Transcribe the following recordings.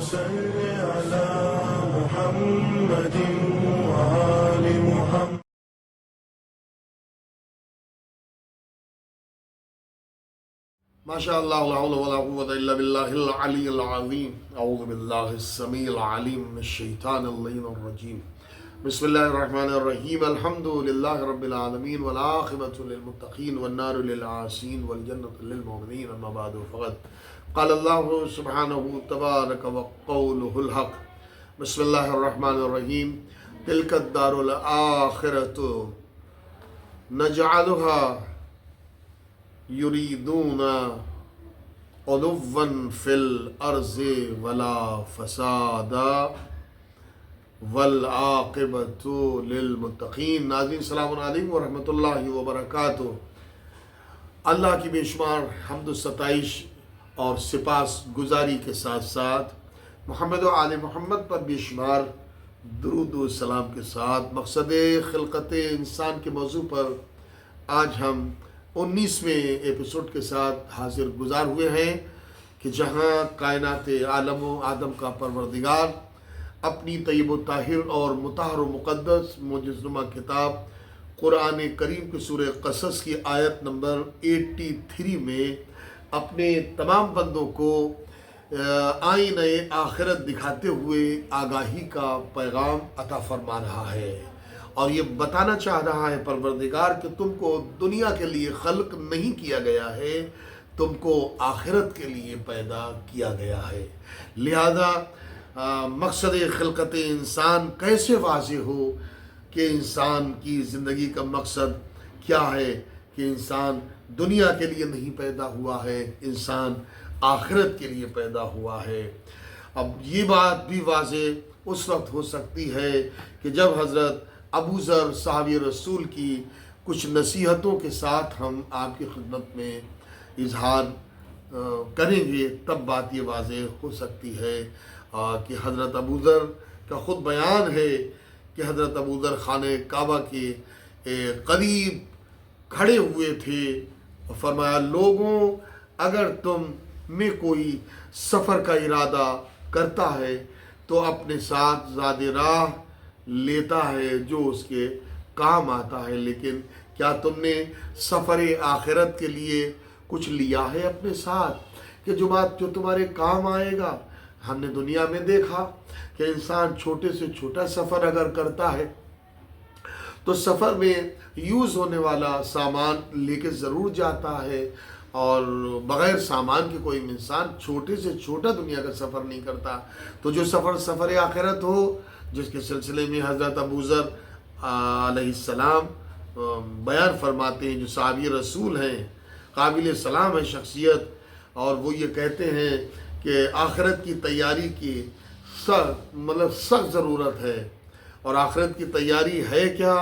صل على محمد وآل محمد. ما شاء الله لا حول ولا قوة إلا بالله العلي العظيم. أعوذ بالله السميع العليم من الشيطان اللعين الرجيم. بسم الله الرحمن الرحيم. الحمد لله رب العالمين والعاقبة للمتقين والنار للعاصين والجنة للمؤمنين. أما بعد فقد قال الله سبحانه تبارك وقوله الحق. بسم الله الرحمن الرحيم. تلك الدار الآخرة نجعلها یریدون علوا فی الارض ولا فسادا والعاقبۃ للمتقین. ناظرین السلام علیکم ورحمۃ اللہ وبرکاتہ. اللہ کی بے شمار حمد و ستائش اور سپاس گزاری کے ساتھ ساتھ محمد و آل محمد پر بے شمار درود و سلام کے ساتھ مقصد خلقت انسان کے موضوع پر آج ہم 19ویں ایپیسوڈ کے ساتھ حاضر گزار ہوئے ہیں کہ جہاں کائنات عالم و آدم کا پروردگار اپنی طیب و طاہر اور مطہر و مقدس معجزنما کتاب قرآن کریم کی سورہ قصص کی آیت نمبر 83 میں اپنے تمام بندوں کو آئینہ آخرت دکھاتے ہوئے آگاہی کا پیغام عطا فرما رہا ہے اور یہ بتانا چاہ رہا ہے پروردگار کہ تم کو دنیا کے لیے خلق نہیں کیا گیا ہے، تم کو آخرت کے لیے پیدا کیا گیا ہے. لہذا مقصد خلقت انسان کیسے واضح ہو کہ انسان کی زندگی کا مقصد کیا ہے، کہ انسان دنیا کے لیے نہیں پیدا ہوا ہے، انسان آخرت کے لیے پیدا ہوا ہے. اب یہ بات بھی واضح اس وقت ہو سکتی ہے کہ جب حضرت ابو ذر صحابی رسول کی کچھ نصیحتوں کے ساتھ ہم آپ کی خدمت میں اظہار کریں گے، تب بات یہ واضح ہو سکتی ہے کہ حضرت ابو ذر کا خود بیان ہے کہ حضرت ابو ذر خانہ کعبہ کے قریب کھڑے ہوئے تھے اور فرمایا لوگوں اگر تم میں کوئی سفر کا ارادہ کرتا ہے تو اپنے ساتھ زاد راہ لیتا ہے جو اس کے کام آتا ہے، لیکن کیا تم نے سفر آخرت کے لیے کچھ لیا ہے اپنے ساتھ کہ جو تمہارے کام آئے گا؟ ہم نے دنیا میں دیکھا کہ انسان چھوٹے سے چھوٹا سفر اگر کرتا ہے تو سفر میں یوز ہونے والا سامان لے کے ضرور جاتا ہے، اور بغیر سامان کے کوئی انسان چھوٹے سے چھوٹا دنیا کا سفر نہیں کرتا. تو جو سفر آخرت ہو، جس کے سلسلے میں حضرت ابو ذر علیہ السلام بیان فرماتے ہیں، جو صحابی رسول ہیں، قابل سلام ہے شخصیت، اور وہ یہ کہتے ہیں کہ آخرت کی تیاری کی سخت ضرورت ہے. اور آخرت کی تیاری ہے کیا؟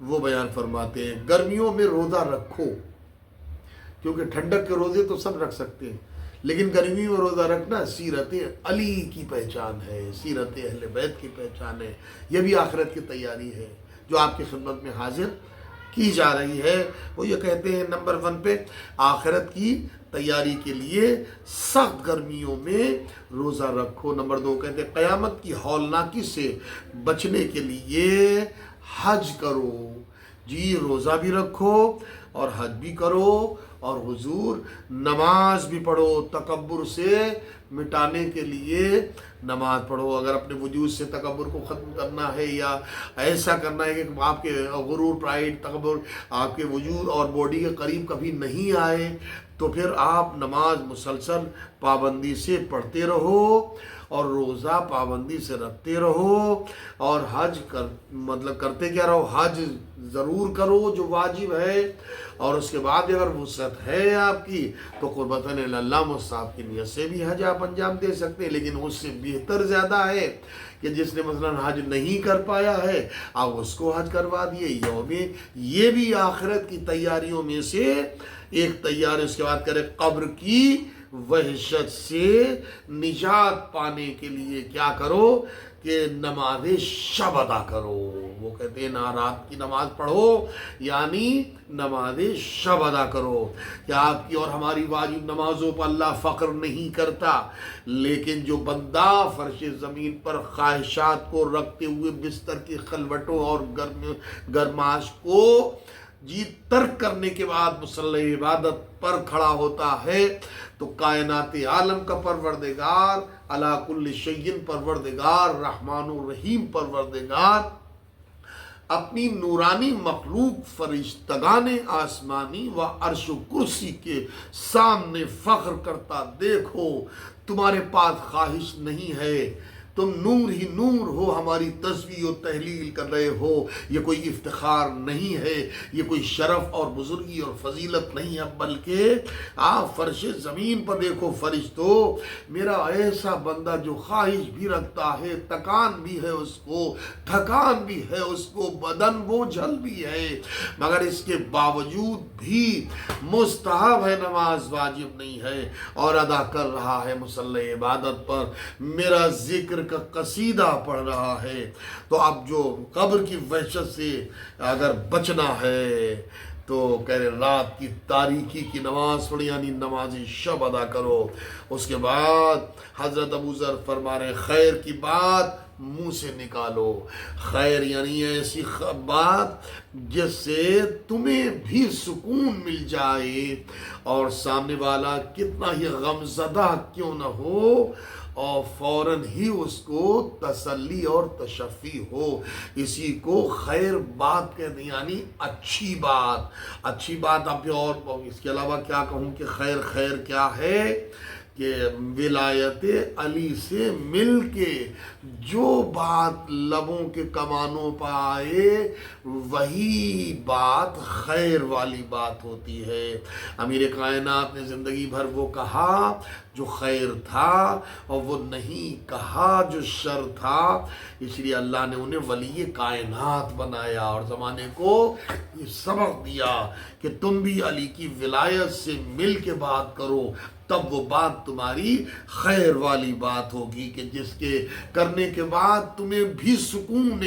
وہ بیان فرماتے ہیں گرمیوں میں روزہ رکھو، کیونکہ ٹھنڈک کے روزے تو سب رکھ سکتے ہیں، لیکن گرمی میں روزہ رکھنا سیرت علی کی پہچان ہے، سیرت اہل بیت کی پہچان ہے. یہ بھی آخرت کی تیاری ہے جو آپ کی خدمت میں حاضر کی جا رہی ہے. وہ یہ کہتے ہیں نمبر 1 پہ آخرت کی تیاری کے لیے سخت گرمیوں میں روزہ رکھو. نمبر 2 کہتے ہیں قیامت کی ہولناکی سے بچنے کے لیے حج کرو. جی روزہ بھی رکھو اور حج بھی کرو، اور حضور نماز بھی پڑھو، تکبر سے مٹانے کے لیے نماز پڑھو. اگر اپنے وجود سے تکبر کو ختم کرنا ہے یا ایسا کرنا ہے کہ آپ کے غرور، پرائیڈ، تکبر آپ کے وجود اور باڈی کے قریب کبھی نہیں آئے، تو پھر آپ نماز مسلسل پابندی سے پڑھتے رہو اور روزہ پابندی سے رکھتے رہو، اور حج کرتے کیا رہو، حج ضرور کرو جو واجب ہے. اور اس کے بعد اگر وسعت ہے آپ کی تو قربتاً اللہ مصطفیٰ کی نیت سے بھی حج آپ انجام دے سکتے ہیں. لیکن اس سے بہتر زیادہ ہے کہ جس نے مثلا حج نہیں کر پایا ہے آپ اس کو حج کروا دیے. یہ بھی آخرت کی تیاریوں میں سے ایک تیاری. اس کے بعد کرے قبر کی وحشت سے نجات پانے کے لیے کیا کرو کہ نماز شب ادا کرو. وہ کہتے ہیں نا رات کی نماز پڑھو یعنی نماز شب ادا کرو. کہ آپ کی اور ہماری واجب نمازوں پر اللہ فخر نہیں کرتا، لیکن جو بندہ فرش زمین پر خواہشات کو رکھتے ہوئے بستر کی خلوتوں اور گرماش کو جی ترک کرنے کے بعد مسلح عبادت پر کھڑا ہوتا ہے تو کائنات عالم کا پروردگار، علی کل شیء پروردگار، رحمان الرحیم پروردگار اپنی نورانی مخلوق فرشتگان آسمانی و عرش و کرسی کے سامنے فخر کرتا، دیکھو تمہارے پاس خواہش نہیں ہے، تم نور ہی نور ہو، ہماری تسبیح و تحلیل کر رہے ہو. یہ کوئی افتخار نہیں ہے، یہ کوئی شرف اور بزرگی اور فضیلت نہیں ہے، بلکہ آپ فرش زمین پر دیکھو فرشتو، میرا ایسا بندہ جو خواہش بھی رکھتا ہے، تکان بھی ہے اس کو، تھکان بھی ہے اس کو، بدن بوجھل بھی ہے، مگر اس کے باوجود بھی مستحب ہے نماز، واجب نہیں ہے، اور ادا کر رہا ہے مسلح عبادت پر، میرا ذکر کا قصیدہ پڑھ رہا ہے. تو اب جو قبر کی وحشت سے اگر بچنا ہے تو کہہ رہے رات کی تاریکی کی نماز پڑھ یعنی نماز شب ادا کرو. اس کے بعد حضرت ابو ذر فرما رہے خیر کی بات منہ سے نکالو. خیر یعنی ایسی بات جس سے تمہیں بھی سکون مل جائے اور سامنے والا کتنا ہی غمزدہ کیوں نہ ہو اور فوراً ہی اس کو تسلی اور تشفی ہو. اسی کو خیر بات کہتے ہیں یعنی اچھی بات. اچھی بات اب اور اس کے علاوہ کیا کہوں کہ خیر کیا ہے کہ ولایت علی سے مل کے جو بات لبوں کے کمانوں پر آئے وہی بات خیر والی بات ہوتی ہے. امیر کائنات نے زندگی بھر وہ کہا جو خیر تھا اور وہ نہیں کہا جو شر تھا، اس لیے اللہ نے انہیں ولی کائنات بنایا اور زمانے کو یہ سبق دیا کہ تم بھی علی کی ولایت سے مل کے بات کرو، تب وہ بات تمہاری خیر والی بات ہوگی کہ جس کے کرنے کے بعد تمہیں بھی سکون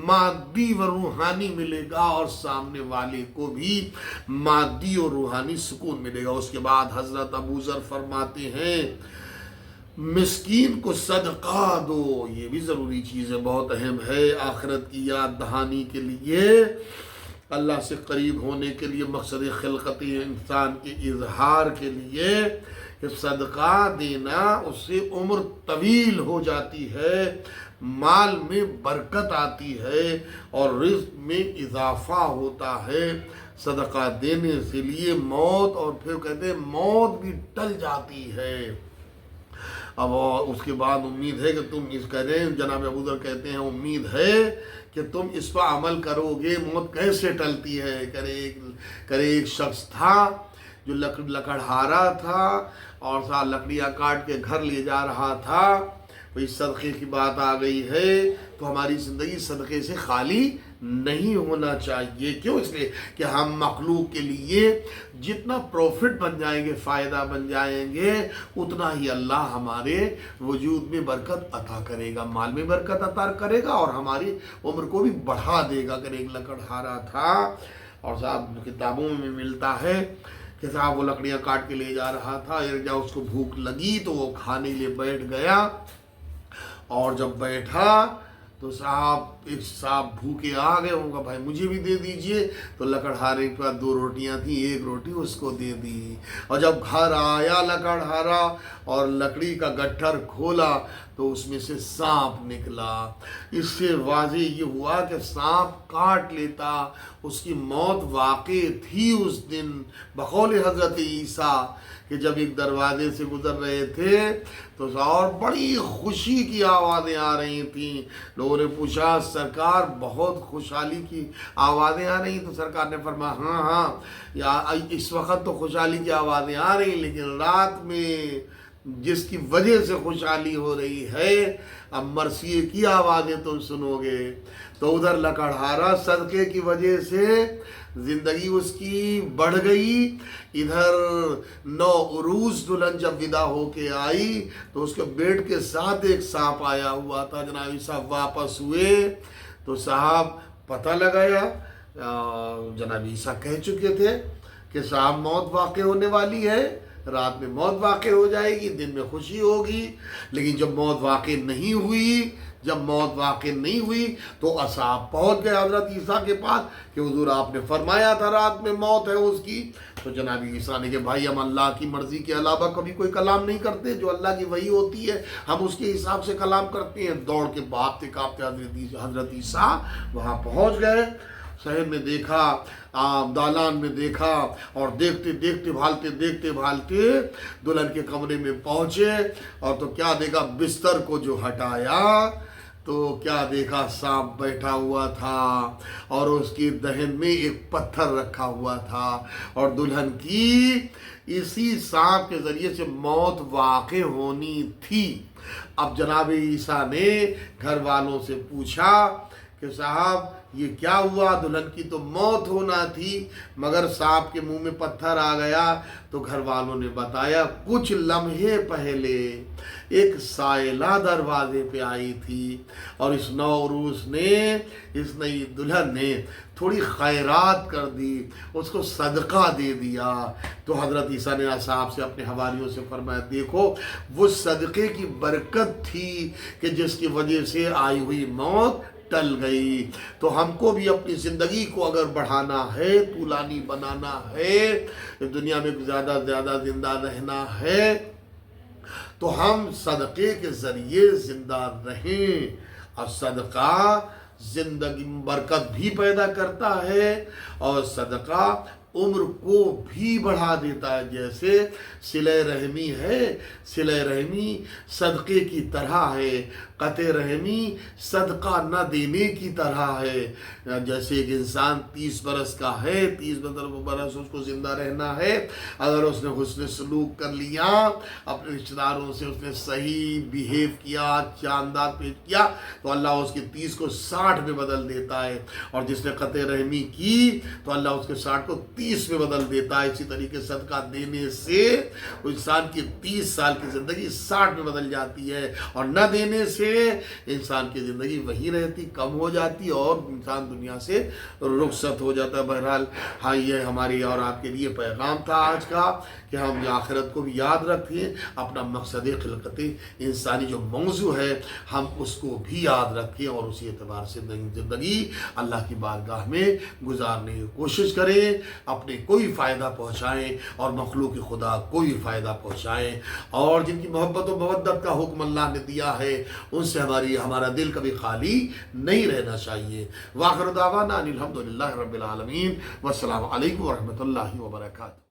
مادی و روحانی ملے گا اور سامنے والے کو بھی مادی اور روحانی سکون ملے گا. اس کے بعد حضرت ابو ذر فرماتے ہیں مسکین کو صدقہ دو. یہ بھی ضروری چیز ہے، بہت اہم ہے آخرت کی یاد دہانی کے لیے، اللہ سے قریب ہونے کے لیے، مقصد خلقت انسان کے اظہار کے لیے کہ صدقہ دینا اس سے عمر طویل ہو جاتی ہے، مال میں برکت آتی ہے اور رزق میں اضافہ ہوتا ہے. صدقہ دینے سے لیے موت اور پھر کہتے ہیں موت بھی ٹل جاتی ہے. اب اس کے بعد امید ہے کہ تم اس کہتے جناب ابو ذر کہتے ہیں امید ہے کہ تم اس پر عمل کرو گے. موت کیسے ٹلتی ہے؟ کرے ایک شخص تھا جو لکڑہارا تھا اور ساتھ لکڑیاں کاٹ کے گھر لے جا رہا تھا. کوئی صدقے کی بات آ گئی ہے تو ہماری زندگی صدقے سے خالی نہیں ہونا چاہیے. کیوں؟ اس لیے کہ ہم مخلوق کے لیے جتنا پروفٹ بن جائیں گے، فائدہ بن جائیں گے، اتنا ہی اللہ ہمارے وجود میں برکت عطا کرے گا، مال میں برکت عطا کرے گا اور ہماری عمر کو بھی بڑھا دے گا. اگر ایک لکڑہارا تھا اور صاحب کتابوں میں ملتا ہے کہ صاحب وہ لکڑیاں کاٹ کے لے جا رہا تھا، جب اس کو بھوک لگی تو وہ کھانے لیے بیٹھ گیا اور جب بیٹھا تو ایک صاحب بھوکے آ گئے، ان کا بھائی مجھے بھی دے دیجئے. تو لکڑہارے کے پاس 2 روٹیاں تھیں، ایک روٹی اس کو دے دی. اور جب گھر آیا لکڑہارا اور لکڑی کا گٹھر کھولا تو اس میں سے سانپ نکلا. اس سے واضح یہ ہوا کہ سانپ کاٹ لیتا، اس کی موت واقع تھی اس دن. بقول حضرت عیسیٰ کہ جب ایک دروازے سے گزر رہے تھے تو اور بڑی خوشی کی آوازیں آ رہی تھیں. لوگوں نے پوچھا سرکار بہت خوشحالی کی آوازیں آ رہی، تو سرکار نے فرمایا ہاں اس وقت تو خوشحالی کی آوازیں آ رہی، لیکن رات میں جس کی وجہ سے خوشحالی ہو رہی ہے، اب مرثیے کی آوازیں تم سنو گے۔ تو ادھر لکڑہارا صدقے کی وجہ سے زندگی اس کی بڑھ گئی، ادھر 9 عروس دلہن جب ودا ہو کے آئی تو اس کے بیڈ کے ساتھ ایک سانپ آیا ہوا تھا۔ جناب صاحب واپس ہوئے تو صاحب پتہ لگایا، جناب عیسیٰ کہہ چکے تھے کہ صاحب موت واقع ہونے والی ہے، رات میں موت واقع ہو جائے گی، دن میں خوشی ہوگی۔ لیکن جب موت واقع نہیں ہوئی، تو اصحاب پہنچ گئے حضرت عیسیٰ کے پاس کہ حضور آپ نے فرمایا تھا رات میں موت ہے اس کی۔ تو جناب عیسیٰ نے کہ بھائی ہم اللہ کی مرضی کے علاوہ کبھی کوئی کلام نہیں کرتے، جو اللہ کی وحی ہوتی ہے ہم اس کے حساب سے کلام کرتے ہیں۔ دوڑ کے بھاگتے کاپتے حضرت عیسیٰ وہاں پہنچ گئے، شہر میں دیکھا، دالان میں دیکھا، اور دیکھتے بھالتے دلہن کے کمرے میں پہنچے، اور تو کیا دیکھا، بستر کو جو ہٹایا تو کیا دیکھا، سانپ بیٹھا ہوا تھا اور اس کی دہن میں ایک پتھر رکھا ہوا تھا، اور دلہن کی اسی سانپ کے ذریعے سے موت واقع ہونی تھی۔ اب جناب عیسیٰ نے گھر والوں سے پوچھا کہ صاحب یہ کیا ہوا، دلہن کی تو موت ہونا تھی مگر سانپ کے منہ میں پتھر آ گیا۔ تو گھر والوں نے بتایا کچھ لمحے پہلے ایک سائلہ دروازے پہ آئی تھی، اور اس 9 عروس نے، اس نئی دلہن نے تھوڑی خیرات کر دی، اس کو صدقہ دے دیا۔ تو حضرت عیسیٰ نے اصحاب سے، اپنے حواریوں سے فرمایا دیکھو وہ صدقے کی برکت تھی کہ جس کی وجہ سے آئی ہوئی موت ٹل گئی۔ تو ہم کو بھی اپنی زندگی کو اگر بڑھانا ہے، طولانی بنانا ہے، دنیا میں زیادہ زندہ رہنا ہے، تو ہم صدقے کے ذریعے زندہ رہیں۔ اور صدقہ زندگی میں برکت بھی پیدا کرتا ہے، اور صدقہ عمر کو بھی بڑھا دیتا ہے۔ جیسے صلہ رحمی ہے، صلہ رحمی صدقے کی طرح ہے، قطع رحمی صدقہ نہ دینے کی طرح ہے۔ جیسے ایک انسان 30 برس کا ہے، 30 برس اس کو زندہ رہنا ہے، اگر اس نے حسن سلوک کر لیا، اپنے رشتہ داروں سے اس نے صحیح بیہیو کیا، چاندار پیش کیا، تو اللہ اس کے 30 کو 60 میں بدل دیتا ہے، اور جس نے قطع رحمی کی تو اللہ اس کے 60 کو 30 میں بدل دیتا ہے۔ اسی طریقے صدقہ دینے سے انسان کی 30 سال کی زندگی 60 میں بدل جاتی ہے، اور نہ دینے سے انسان کی زندگی وہی رہتی، کم ہو جاتی، اور انسان دنیا سے رخصت ہو جاتا ہے۔ بہرحال ہاں، یہ ہماری اور آپ کے لیے پیغام تھا آج کا کہ ہم آخرت کو بھی یاد رکھیں، اپنا مقصد خلقت انسانی جو موضوع ہے ہم اس کو بھی یاد رکھیں، اور اسی اعتبار سے زندگی اللہ کی بارگاہ میں گزارنے کی کوشش کریں، اپنے کوئی فائدہ پہنچائیں اور مخلوق خدا کوئی فائدہ پہنچائیں، اور جن کی محبت و مودت کا حکم اللہ نے دیا ہے ان سے ہمارا دل کبھی خالی نہیں رہنا چاہیے۔ وآخر دعوانا ان الحمدللہ رب العالمین، والسلام علیکم ورحمۃ اللہ وبرکاتہ۔